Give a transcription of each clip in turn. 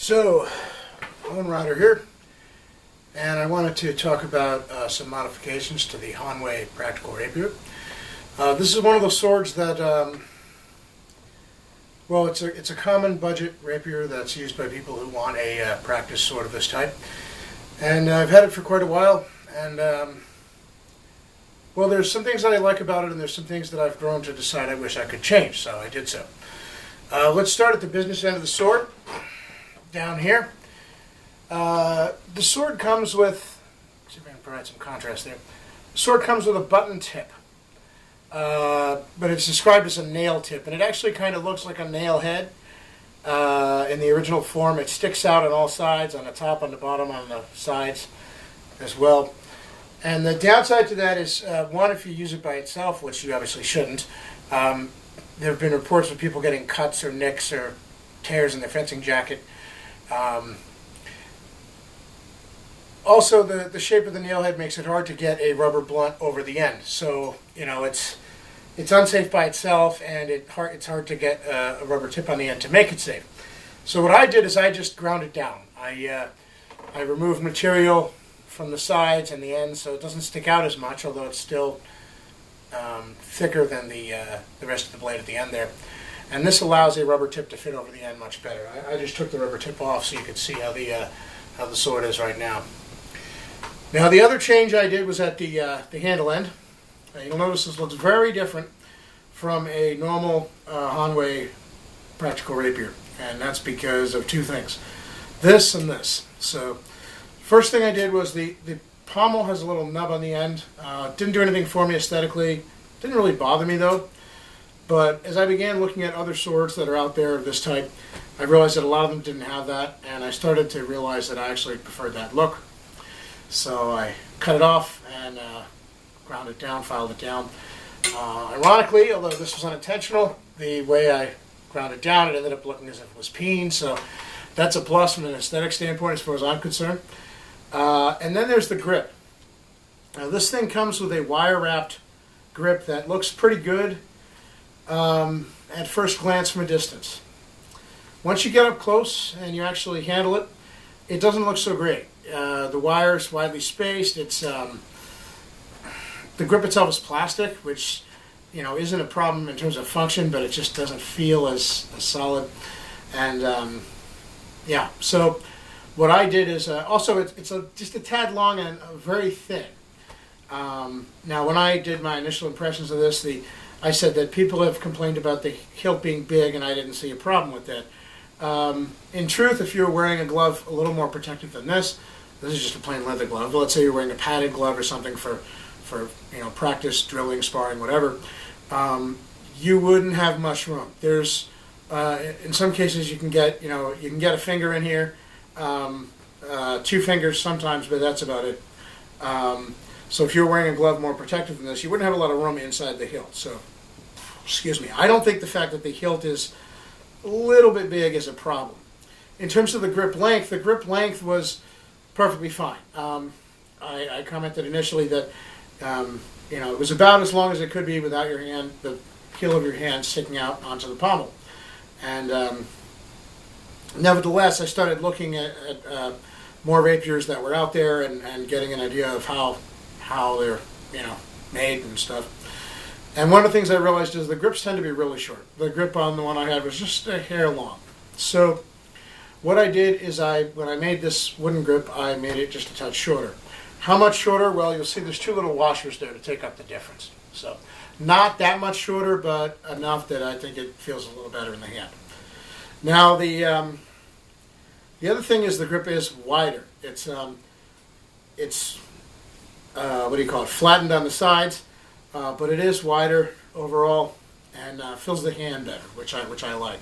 So, Hanwei here, and I wanted to talk about some modifications to the Hanwei Practical Rapier. This is one of those swords that, well, it's a common budget rapier that's used by people who want a practice sword of this type. And I've had it for quite a while, and well, there's some things that I like about it, and there's some things that I've grown to decide I wish I could change, so I did so. Let's start at the business end of the sword. Down here, the sword comes with, let's see if I can provide some contrast there. The sword comes with a button tip, but it's described as a nail tip, and it actually kind of looks like a nail head. In the original form, it sticks out on all sides, on the top, on the bottom, on the sides as well. And the downside to that is, one, if you use it by itself, which you obviously shouldn't, there have been reports of people getting cuts or nicks or tears in their fencing jacket. Also, the shape of the nail head makes it hard to get a rubber blunt over the end. So, you know, it's unsafe by itself, and it's hard to get a rubber tip on the end to make it safe. So what I did is I just ground it down. I removed material from the sides and the ends so it doesn't stick out as much, although it's still thicker than the rest of the blade at the end there. And this allows a rubber tip to fit over the end much better. I just took the rubber tip off so you could see how the sword is right now. Now the other change I did was at the handle end. You'll notice this looks very different from a normal Hanwei Practical Rapier, and that's because of two things: this and this. So first thing I did was the pommel has a little nub on the end. Didn't do anything for me aesthetically. Didn't really bother me though. But as I began looking at other swords that are out there of this type, I realized that a lot of them didn't have that, and I started to realize that I actually preferred that look. So I cut it off and ground it down, filed it down. Ironically, although this was unintentional, the way I ground it down, it ended up looking as if it was peen, so that's a plus from an aesthetic standpoint as far as I'm concerned. And then there's the grip. Now this thing comes with a wire-wrapped grip that looks pretty good at first glance from a distance. Once you get up close and you actually handle it, it doesn't look so great. The wire is widely spaced. It's the grip itself is plastic, which isn't a problem in terms of function, but it just doesn't feel as solid. And yeah, so what I did is also it's just a tad long and very thin. Now, when I did my initial impressions of this, I said that people have complained about the hilt being big, and I didn't see a problem with that. In truth, if you're wearing a glove a little more protective than this is just a plain leather glove. Let's say you're wearing a padded glove or something for practice, drilling, sparring, whatever. You wouldn't have much room. There's in some cases you can get a finger in here, 2 fingers sometimes, but that's about it. So if you're wearing a glove more protective than this, you wouldn't have a lot of room inside the hilt. So, excuse me. I don't think the fact that the hilt is a little bit big is a problem. In terms of the grip length was perfectly fine. I commented initially that it was about as long as it could be without the heel of your hand sticking out onto the pommel. And nevertheless, I started looking at more rapiers that were out there and getting an idea of how they're made and stuff. And one of the things I realized is the grips tend to be really short. The grip on the one I had was just a hair long. So what I did is when I made this wooden grip, I made it just a touch shorter. How much shorter? Well, you'll see there's 2 little washers there to take up the difference. So not that much shorter, but enough that I think it feels a little better in the hand. Now the other thing is the grip is wider. It's what do you call it? Flattened on the sides, but it is wider overall and fills the hand better, which I like.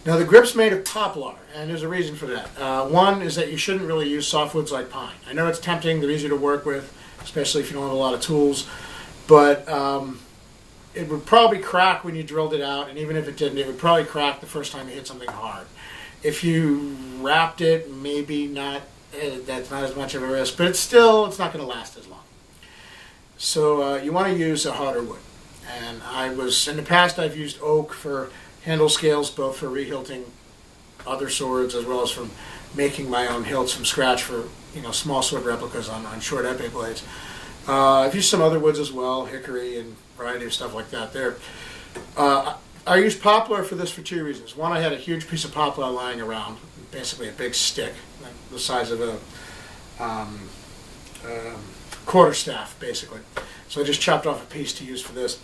Now the grip's made of poplar, and there's a reason for that. One is that you shouldn't really use softwoods like pine. I know it's tempting; they're easy to work with, especially if you don't have a lot of tools. But it would probably crack when you drilled it out, and even if it didn't, it would probably crack the first time you hit something hard. If you wrapped it, maybe not. That's not as much of a risk, but it's not going to last as long. So you want to use a harder wood. And in the past I've used oak for handle scales, both for rehilting other swords, as well as from making my own hilts from scratch for small sword replicas on short epee blades. I've used some other woods as well, hickory and a variety of stuff like that there. I used poplar for this for two reasons. One, I had a huge piece of poplar lying around, basically a big stick, like the size of a quarterstaff, basically. So I just chopped off a piece to use for this.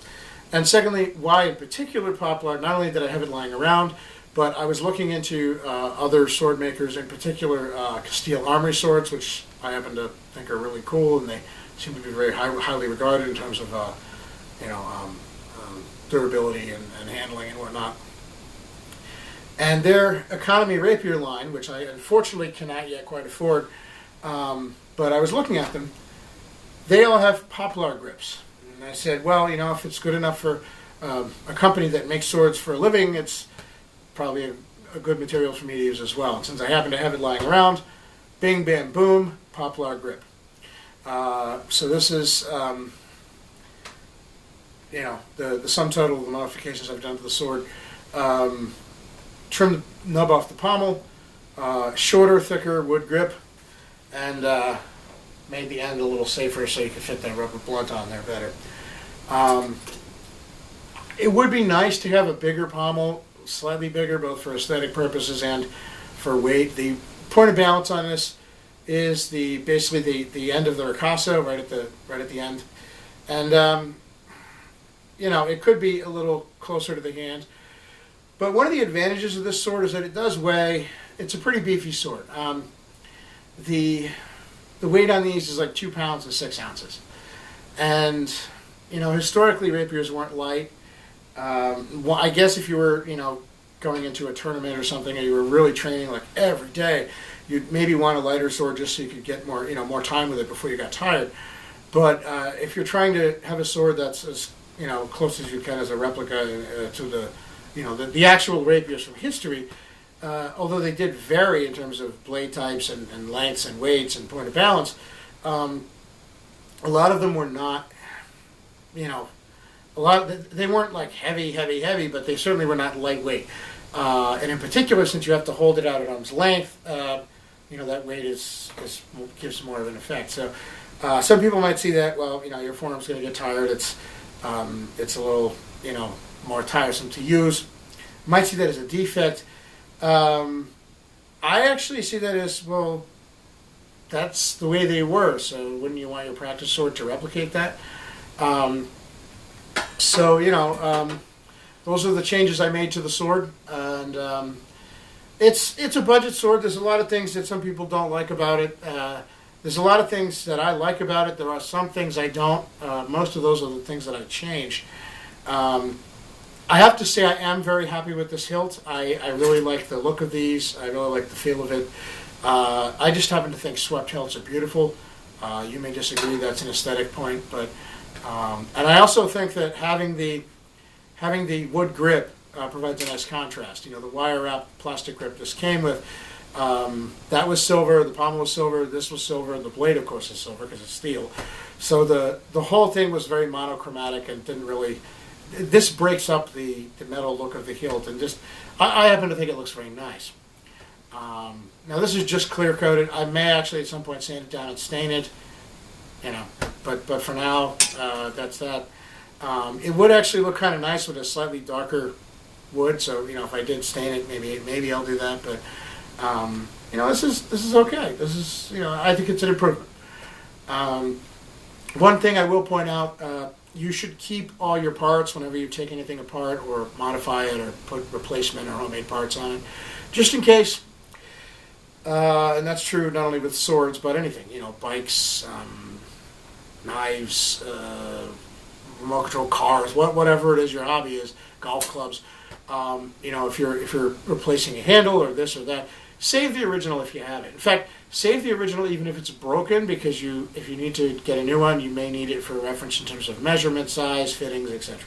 And secondly, why in particular poplar? Not only did I have it lying around, but I was looking into other sword makers, in particular Castile armory swords, which I happen to think are really cool, and they seem to be very highly regarded in terms of durability and handling and whatnot. And their economy rapier line, which I unfortunately cannot yet quite afford, but I was looking at them, they all have poplar grips. And I said, well, if it's good enough for a company that makes swords for a living, it's probably a good material for me to use as well. And since I happen to have it lying around, bing, bam, boom, poplar grip. So this is, the sum total of the modifications I've done to the sword. Trimmed the nub off the pommel, shorter, thicker wood grip, and made the end a little safer so you could fit that rubber blunt on there better. It would be nice to have a bigger pommel, slightly bigger, both for aesthetic purposes and for weight. The point of balance on this is basically the end of the ricasso, right at the end, and it could be a little closer to the hand. But one of the advantages of this sword is that it does weigh. It's a pretty beefy sword. The weight on these is like 2 pounds and 6 ounces, and historically rapiers weren't light. Well, I guess if you were going into a tournament or something, and you were really training like every day, you'd maybe want a lighter sword just so you could get more time with it before you got tired. But if you're trying to have a sword that's as close as you can as a replica to the actual rapiers from history, although they did vary in terms of blade types and lengths and weights and point of balance, a lot of them were not, they weren't like heavy, but they certainly were not lightweight. And in particular, since you have to hold it out at arm's length, that weight gives more of an effect. So some people might see that, well, your forearm's going to get tired. It's a little, more tiresome to use. Might see that as a defect. I actually see that as, well, that's the way they were, so wouldn't you want your practice sword to replicate that? Those are the changes I made to the sword, and it's a budget sword. There's a lot of things that some people don't like about it. There's a lot of things that I like about it. There are some things I don't. Most of those are the things that I changed. I have to say I am very happy with this hilt. I really like the look of these. I really like the feel of it. I just happen to think swept hilts are beautiful. You may disagree, that's an aesthetic point, but and I also think that having the wood grip provides a nice contrast. The wire wrap plastic grip this came with, that was silver, the pommel was silver, this was silver, and the blade of course is silver because it's steel. So the whole thing was very monochromatic and didn't really. This breaks up the metal look of the hilt, and just I happen to think it looks very nice. Now this is just clear coated. I may actually at some point sand it down and stain it, but for now that's that. It would actually look kind of nice with a slightly darker wood. So if I did stain it, maybe I'll do that. But this is okay. This is I think it's an improvement. One thing I will point out. You should keep all your parts whenever you take anything apart or modify it or put replacement or homemade parts on it, just in case. And that's true not only with swords, but anything, bikes, knives, remote control cars, whatever it is your hobby is, golf clubs. If you're replacing a handle or this or that, save the original if you have it. In fact, save the original even if it's broken, because if you need to get a new one, you may need it for reference in terms of measurement, size, fittings, etc.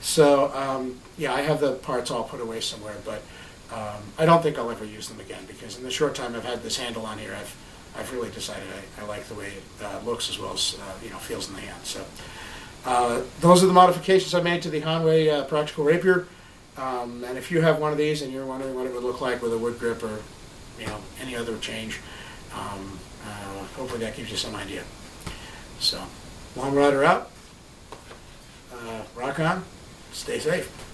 So, I have the parts all put away somewhere, but I don't think I'll ever use them again, because in the short time I've had this handle on here, I've really decided I like the way it looks as well as feels in the hand. So those are the modifications I made to the Hanwei Practical Rapier. And if you have one of these and you're wondering what it would look like with a wood grip or any other change, hopefully that gives you some idea. So, Long Rider out. Rock on. Stay safe.